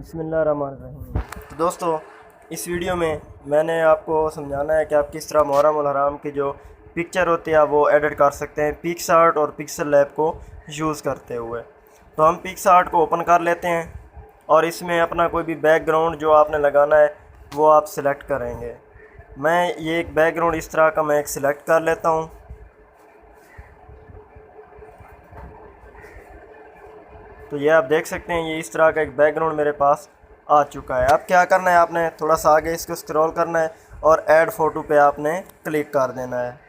बिस्मिल्लाहिर्रहमानिर्रहीम। तो दोस्तों, इस वीडियो में मैंने आपको समझाना है कि आप किस तरह मुहर्रम उल हराम की जो पिक्चर होती है वो एडिट कर सकते हैं पिक्सआर्ट और पिक्सल लैब को यूज़ करते हुए। तो हम पिक्सआर्ट को ओपन कर लेते हैं और इसमें अपना कोई भी बैकग्राउंड जो आपने लगाना है वो आप सिलेक्ट करेंगे। मैं ये एक बैकग्राउंड इस तरह का मैं एक सिलेक्ट कर लेता हूँ। तो ये आप देख सकते हैं, ये इस तरह का एक बैकग्राउंड मेरे पास आ चुका है। अब क्या करना है, आपने थोड़ा सा आगे इसको स्क्रॉल करना है और ऐड फ़ोटो पे आपने क्लिक कर देना है।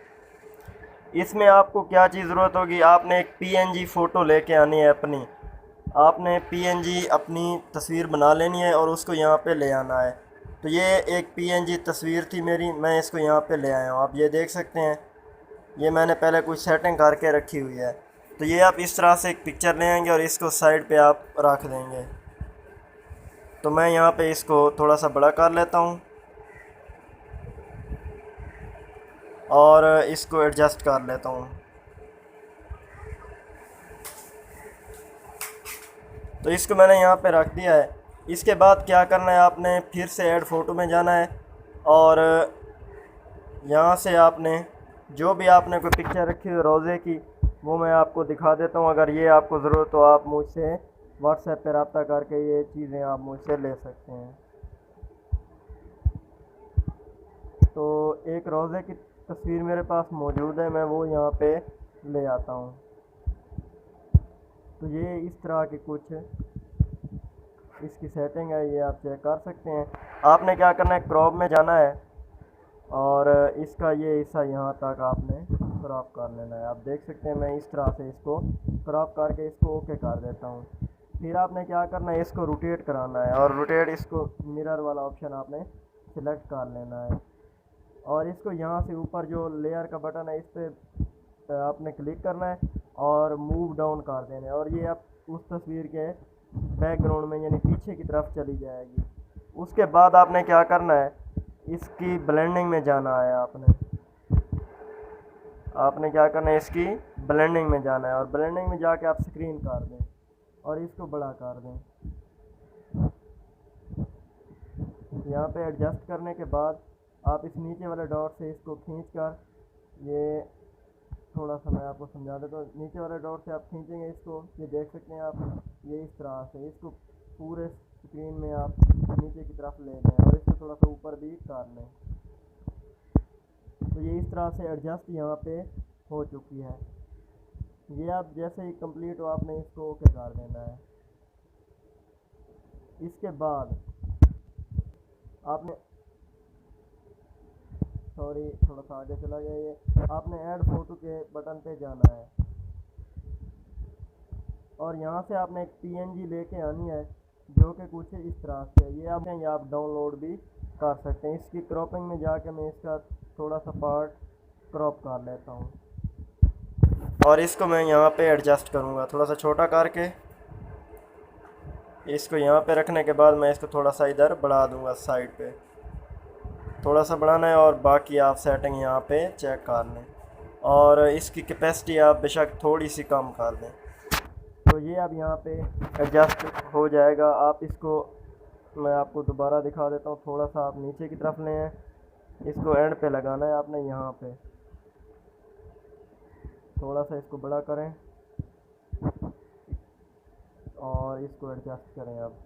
इसमें आपको क्या चीज़ ज़रूरत होगी, आपने एक पीएनजी फ़ोटो लेके आनी है अपनी। आपने पीएनजी अपनी तस्वीर बना लेनी है और उसको यहाँ पे ले आना है। तो ये एक पीएनजी तस्वीर थी मेरी, मैं इसको यहाँ पे ले आया हूँ। आप ये देख सकते हैं, ये मैंने पहले कुछ सेटिंग करके रखी हुई है। तो ये आप इस तरह से एक पिक्चर ले आएंगे और इसको साइड पे आप रख देंगे। तो मैं यहाँ पे इसको थोड़ा सा बड़ा कर लेता हूँ और इसको एडजस्ट कर लेता हूँ। तो इसको मैंने यहाँ पे रख दिया है। इसके बाद क्या करना है, आपने फिर से ऐड फ़ोटो में जाना है और यहाँ से आपने जो भी आपने कोई पिक्चर रखी है रोज़े की, वो मैं आपको दिखा देता हूँ। अगर ये आपको ज़रूरत हो आप मुझसे व्हाट्सएप पर रब्ता करके ये चीज़ें आप मुझसे ले सकते हैं। तो एक रोज़े की तस्वीर मेरे पास मौजूद है, मैं वो यहाँ पे ले आता हूँ। तो ये इस तरह की कुछ इसकी सेटिंग है, ये आप चेक कर सकते हैं। आपने क्या करना है, क्रॉप में जाना है और इसका ये हिस्सा यहाँ तक आपने क्रॉप कर लेना है। आप देख सकते हैं, मैं इस तरह से इसको क्रॉप करके इसको ओके कर देता हूँ। फिर आपने क्या करना है, इसको रोटेट कराना है और रोटेट इसको मिरर वाला ऑप्शन आपने सिलेक्ट कर लेना है और इसको यहाँ से ऊपर जो लेयर का बटन है इस पर आपने क्लिक करना है और मूव डाउन कर देना है और ये आप उस तस्वीर के बैकग्राउंड में यानी पीछे की तरफ चली जाएगी। उसके बाद आपने क्या करना है, इसकी ब्लेंडिंग में जाना है। आपने क्या करना है, इसकी ब्लेंडिंग में जाना है और ब्लेंडिंग में जाके आप स्क्रीन कर दें और इसको बड़ा कर दें। यहाँ पे एडजस्ट करने के बाद आप इस नीचे वाले डॉट से इसको खींच कर, ये थोड़ा सा मैं आपको समझा देता हूँ। नीचे वाले डॉट से आप खींचेंगे इसको, ये देख सकते हैं आप, ये इस तरह से इसको पूरे स्क्रीन में आप नीचे की तरफ ले लें और इसको थोड़ा सा ऊपर भी कर लें। तो ये इस तरह से एडजस्ट यहाँ पे हो चुकी है। ये आप जैसे ही कंप्लीट हो आपने इसको ओके कर देना है। इसके बाद आपने थोड़ा सा आगे चला गया, ये आपने ऐड फ़ोटो के बटन पे जाना है और यहाँ से आपने एक पीएनजी लेके आनी है जो कि कुछ इस तरह से है। ये आप डाउनलोड भी कर सकते हैं। इसकी क्रॉपिंग में जाके मैं इसका थोड़ा सा पार्ट क्रॉप कर लेता हूँ और इसको मैं यहाँ पे एडजस्ट करूँगा थोड़ा सा छोटा करके। इसको यहाँ पे रखने के बाद मैं इसको थोड़ा सा इधर बढ़ा दूँगा, साइड पे थोड़ा सा बढ़ाना है और बाकी आप सेटिंग यहाँ पे चेक कर लें और इसकी कैपेसिटी आप बेशक थोड़ी सी कम कर दें। तो ये अब यहाँ पे एडजस्ट हो जाएगा। आप इसको मैं आपको दोबारा दिखा देता हूँ। थोड़ा सा आप नीचे की तरफ लें हैं, इसको एंड पे लगाना है आपने, यहाँ पे थोड़ा सा इसको बड़ा करें और इसको एडजस्ट करें। अब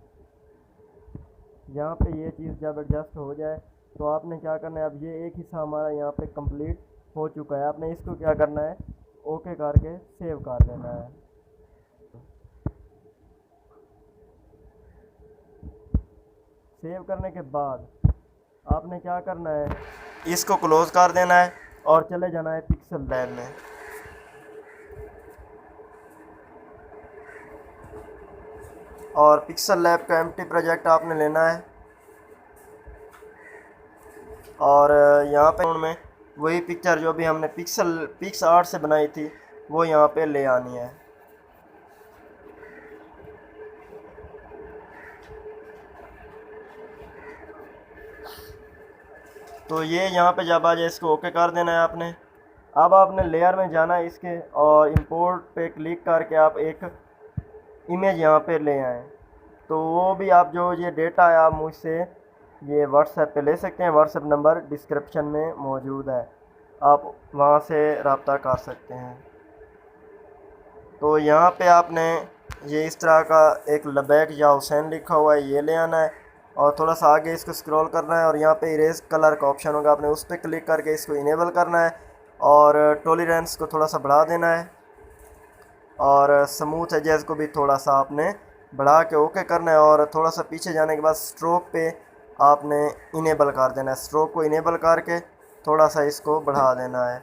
यहाँ पे ये चीज़ जब एडजस्ट हो जाए तो आपने क्या करना है, अब ये एक हिस्सा हमारा यहाँ पे कंप्लीट हो चुका है। आपने इसको क्या करना है, ओके करके सेव कर देना है। सेव करने के बाद आपने क्या करना है, इसको क्लोज़ कर देना है और चले जाना है पिक्सल लैब में। और पिक्सल लैब का एम्प्टी प्रोजेक्ट आपने लेना है और यहाँ पे में वही पिक्चर जो भी हमने पिक्सआर्ट से बनाई थी वो यहाँ पे ले आनी है। तो ये यहाँ पे जब आ जाए इसको ओके कर देना है आपने। अब आपने लेयर में जाना है इसके और इंपोर्ट पे क्लिक करके आप एक इमेज यहाँ पे ले आएँ। तो वो भी आप जो ये डेटा है आप मुझसे ये व्हाट्सएप पे ले सकते हैं। व्हाट्सएप नंबर डिस्क्रिप्शन में मौजूद है, आप वहाँ से रब्ता कर सकते हैं। तो यहाँ पे आपने ये इस तरह का एक लबैक या हुसैन लिखा हुआ है, ये ले आना है और थोड़ा सा आगे इसको स्क्रॉल करना है और यहाँ पे इरेज कलर का ऑप्शन होगा, आपने उस पर क्लिक करके इसको इनेबल करना है और टॉलरेंस को थोड़ा सा बढ़ा देना है और स्मूथ एजेस को भी थोड़ा सा आपने बढ़ा के ओके करना है और थोड़ा सा पीछे जाने के बाद स्ट्रोक पे आपने इनेबल कर देना है। स्ट्रोक को इनेबल करके थोड़ा सा इसको बढ़ा देना है।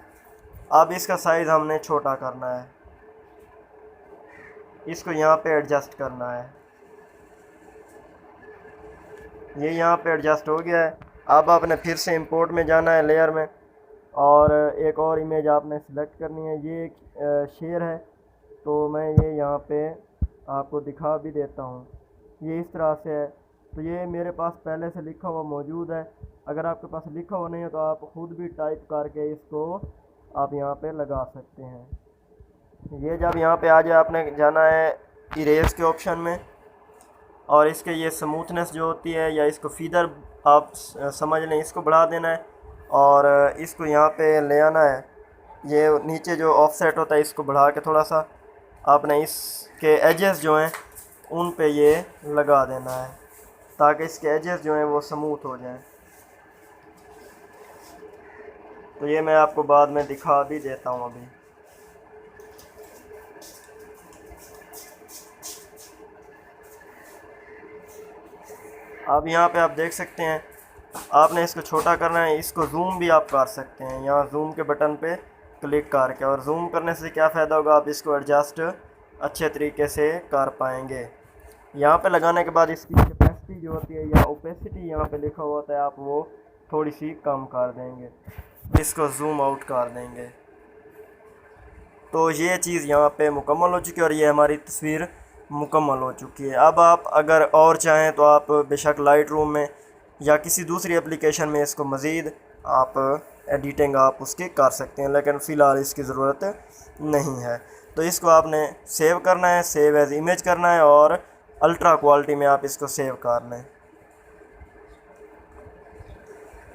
अब इसका साइज़ हमने छोटा करना है, इसको यहाँ पे एडजस्ट करना है। ये यहाँ पे एडजस्ट हो गया है। अब आपने फिर से इंपोर्ट में जाना है, लेयर में, और एक और इमेज आपने सेलेक्ट करनी है। ये एक शेर है, तो मैं ये यहाँ पे आपको दिखा भी देता हूँ। ये इस तरह से है, तो ये मेरे पास पहले से लिखा हुआ मौजूद है। अगर आपके पास लिखा हुआ नहीं है तो आप ख़ुद भी टाइप करके इसको आप यहाँ पे लगा सकते हैं। ये जब यहाँ पे आ जाए आपने जाना है इरेज के ऑप्शन में और इसके ये स्मूथनेस जो होती है या इसको फीदर आप समझ लें, इसको बढ़ा देना है और इसको यहाँ पे ले आना है। ये नीचे जो ऑफसेट होता है इसको बढ़ा के थोड़ा सा आपने इसके एजेस जो हैं उन पे ये लगा देना है ताकि इसके एजेस जो हैं वो स्मूथ हो जाएं। तो ये मैं आपको बाद में दिखा भी देता हूँ अभी। अब यहाँ पे आप देख सकते हैं, आपने इसको छोटा करना है, इसको जूम भी आप कर सकते हैं। यहाँ जूम के बटन पे क्लिक करके, और जूम करने से क्या फ़ायदा होगा, आप इसको एडजस्ट अच्छे तरीके से कर पाएंगे। यहाँ पे लगाने के बाद इसकी कैपेसिटी जो होती है या ओपेसिटी यहाँ पे लिखा हुआ होता है, आप वो थोड़ी सी कम कर देंगे, इसको जूम आउट कर देंगे। तो ये चीज़ यहाँ पे मुकम्मल हो चुकी है और ये हमारी तस्वीर मुकम्मल हो चुकी है। अब आप अगर और चाहें तो आप बेशक लाइट रूम में या किसी दूसरी एप्लीकेशन में इसको मज़ीद आप एडिटिंग आप उसकी कर सकते हैं, लेकिन फ़िलहाल इसकी ज़रूरत नहीं है। तो इसको आपने सेव करना है, सेव एज़ इमेज करना है और अल्ट्रा क्वालिटी में आप इसको सेव करना है।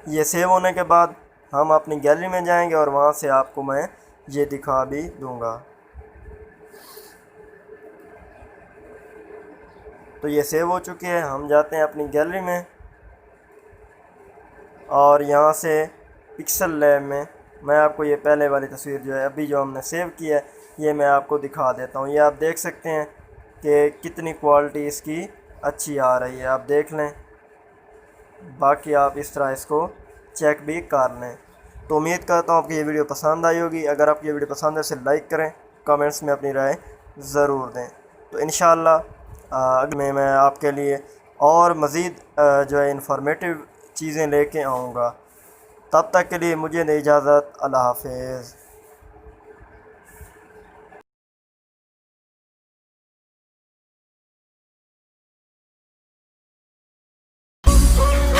ये सेव होने के बाद हम अपनी गैलरी में जाएंगे और वहाँ से आपको मैं ये दिखा भी दूँगा। तो ये सेव हो चुकी है। हम जाते हैं अपनी गैलरी में और यहाँ से पिक्सल लैब में मैं आपको ये पहले वाली तस्वीर जो है अभी जो हमने सेव की है ये मैं आपको दिखा देता हूँ। ये आप देख सकते हैं कि कितनी क्वालिटी इसकी अच्छी आ रही है, आप देख लें। बाकी आप इस तरह इसको चेक भी कर लें। तो उम्मीद करता हूँ आपको ये वीडियो पसंद आई होगी। अगर आपको ये वीडियो पसंद है उसे लाइक करें, कमेंट्स में अपनी राय ज़रूर दें। तो इंशाअल्लाह अगले मैं आपके लिए और मज़ीद जो है इंफॉर्मेटिव चीज़ें लेके आऊँगा। तब तक के लिए मुझे दे इजाज़त। अल्लाह हाफ़िज़।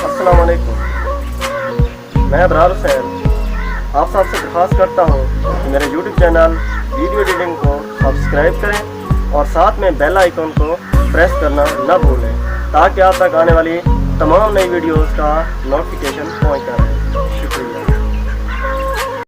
अस्सलाम वालेकुम, मैं अबरार हुसैन आप सबसे दरख्वास्त करता हूँ कि मेरे YouTube चैनल वीडियो एडिटिंग को सब्सक्राइब करें और साथ में बेल आइकन को प्रेस करना न भूलें ताकि आप तक आने वाली तमाम नई वीडियोज़ का नोटिफिकेशन पहुँचता रहे।